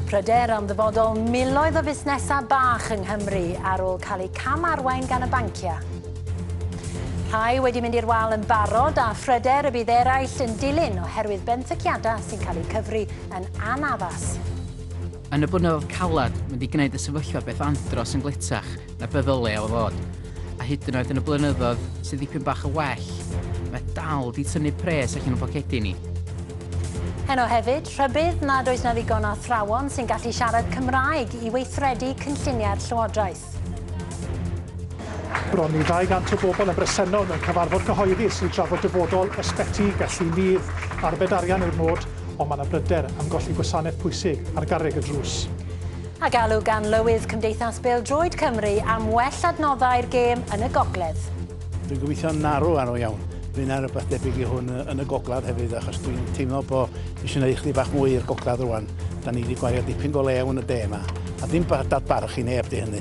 Pryder am ddyfodol miloedd o busnesau bach yng Nghymru ar ôl cael eu camarwain gan y banciau. Rhai wedi mynd i'r wal yn barod a phryder y bydd eraill yn dilyn oherwydd benthyciadau sy'n cael eu cyfri yn anaddas. Yn y blynyddoedd calad, mynd i gwneud y sefyllfa beth andros yn glitach na beddylau o fod. A hyd yn oed yn y blynyddoedd sydd dipyn bach y well, mae dal di tynnu pres allan o'n pocedi ni. Heno hefyd, rhybydd nad oes na ddigon o athrawon sy'n gallu siarad Cymraeg i weithredu cynlluniau'r Llywodraeth. Bron i 200 o bobl yn bresennol mewn cyfarfod cyhoeddus i drafod dyfodol ysbyty gallu nidd arbed arian yw'r nod, ond mae yna bryder am golli gwasanaeth pwysig ar garreg y drws. A galw gan lywydd Cymdeithas Bêl-droed Cymru am well adnoddau'r gêm yn y Gogledd. Dwi'n gobeithio narw arno iawn. Dwi'n ar rhywbeth debyg i hwn yn y Gogledd hefyd, achos dwi'n teimlo bod eisiau gwneud chdi bach mwy i'r Gogledd rwan. Da ni wedi gwario dipyn go lew yn y de yma, a dim dadbarch i neb di hynny.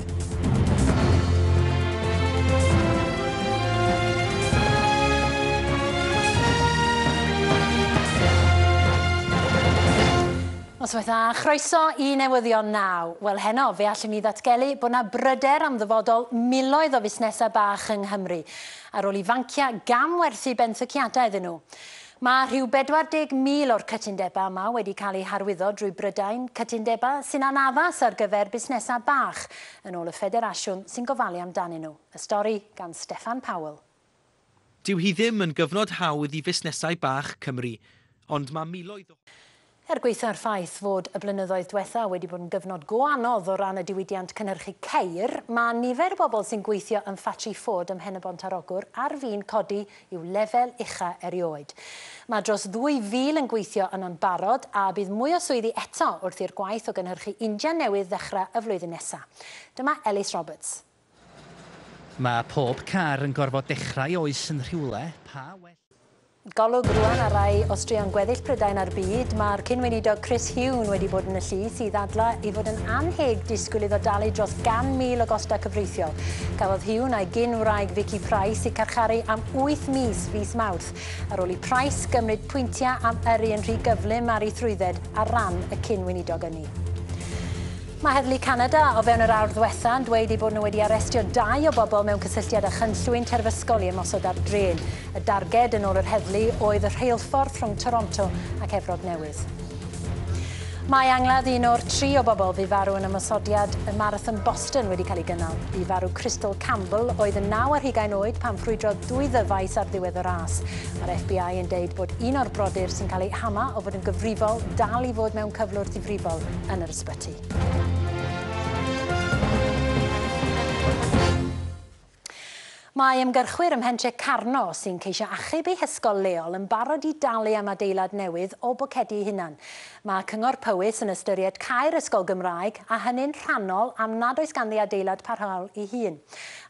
Noswaith dda, chroeso i newyddion naw. Wel heno, fe allwn ni ddatgelu bod yna bryder am ddyfodol miloedd o fusnesau bach yng Nghymru, ar ôl i fanciau gamwerthu benthyciadau iddyn nhw. Mae rhyw 40,000 o'r cytundebau yma wedi cael eu harwyddo drwy Brydain, cytundebau sy'n anaddas ar gyfer busnesau bach, yn ôl y Ffederasiwn sy'n gofalu amdanyn nhw. Y stori gan Steffan Powell. Dyw hi ddim yn gyfnod hawdd i fusnesau bach Cymru, ond mae miloedd o... Gweithio'r ffaith fod y blynyddoedd diwetha wedi bod yn gyfnod go anodd o ran y diwydiant cynhyrchu ceir, mae nifer o bobl sy'n gweithio yn ffatri Ford ym Mhen y Bontarogwr ar fin codi i'w lefel ucha erioed. Mae dros 2,000 yn gweithio yn barod a bydd mwy o swyddi eto wrth i'r gwaith o gynhyrchu injan newydd ddechrau y flwyddyn nesaf. Dyma Ellis Roberts. Mae pob car yn gorfod dechrau oes yn rhywle pa well. Golwg rwan ar rai o straeon gweddill Prydain ar byd, mae'r cynweinidog Chris Huhne wedi bod yn y llys i ddadlau i fod yn anheg disgwyl iddo dalu dros 100,000 o gostau cyfreithiol. Cafodd Huhne a'i gyn-wraig Vicky Price i carcharu am 8 mis fis Mawrth, ar ôl i Price gymryd pwyntiau am yrru yn rhy gyflym ar ei thrwydded ar ran y cynweinidog ynni. Mae Heddlu Canada o fewn yr awr ddiwetha yn dweud eu bod nhw wedi arestio 2 o bobl mewn cysylltiad â chynllwyn terfysgol i ymosod ar dren. Y darged yn ôl yr heddlu oedd y rheilffordd rhwng Toronto ac Efrog Newydd. Mae angladd 1 o'r 3 o bobl fu farw yn ymosodiad y Marathon Boston wedi cael ei gynnal. Bu farw Crystal Campbell oedd yn 9 ar 20 oed pan ffrwydrodd 2 ddyfais ar ddiwedd y ras. Mae'r FBI yn deud bod un o'r brodyr sy'n cael ei hama o fod yn gyfrifol dal i fod mewn cyflwr difrifol yn yr ysbyty. Mae ymgyrchwyr ym Mhentre Carno sy'n ceisio achub eu hysgol leol yn barod i dalu am adeilad newydd o bocedi hunan. Mae Cyngor Powys yn ystyried cau'r ysgol Gymraeg a hynny'n rhannol am nad oes ganddi adeilad parhaol ei hun.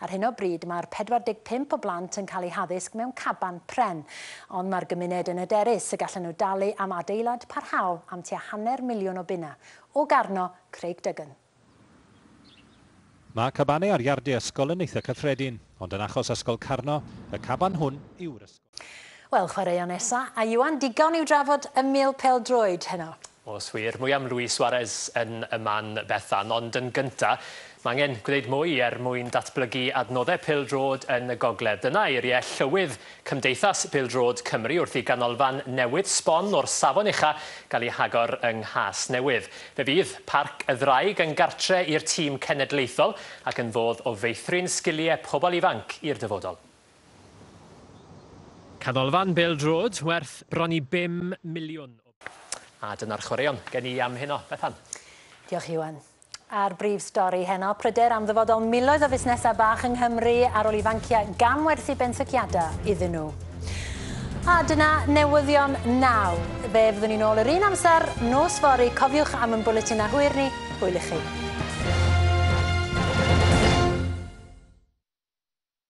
Ar hyn o bryd mae'r 45 o blant yn cael eu haddysg mewn caban pren, ond mae'r gymuned yn hyderus y gallen nhw dalu am adeilad parhaol am tua £500,000 o bunna. O Garno, Craig Duggan. Mae cabanau ar iardi ysgol yn eitha cyffredin, ond yn achos ysgol Carno, y caban hwn yw'r ysgol. Wel, chwaraeon nesa, a Iwan, digon i'w drafod y mil pêl-droed heno. O, swir. Mwy am Luis Suarez yn y man Bethan, ond yn gyntaf, mae angen gwneud mwy mwyn datblygu adnoddau pêl-droed yn y Gogledd. Dyna eiriau llywydd Cymdeithas Pêl-droed Cymru wrth i ganolfan newydd sbon o'r safon ucha gael ei hagor yng Nghas Newydd. Fe fydd Parc y Ddraig yn gartre i'r tîm cenedlaethol ac yn fodd o feithrin sgiliau pobl ifanc i'r dyfodol. Canolfan pêl-droed werth bron i £5 miliwn. A dyna'r chwaraeon gen i am heno, Bethan. Diolch, Iwan. A'r brif stori heno, pryder am ddyfodol miloedd o fusnesau bach yng Nghymru ar ôl i fanciau gamwerthu benthyciadau iddyn nhw. A dyna newyddion naw. Fe fyddwn ni'n ôl yr un amser, nos fory, cofiwch am yn bwletin a hwyr ni, hwyl i chi.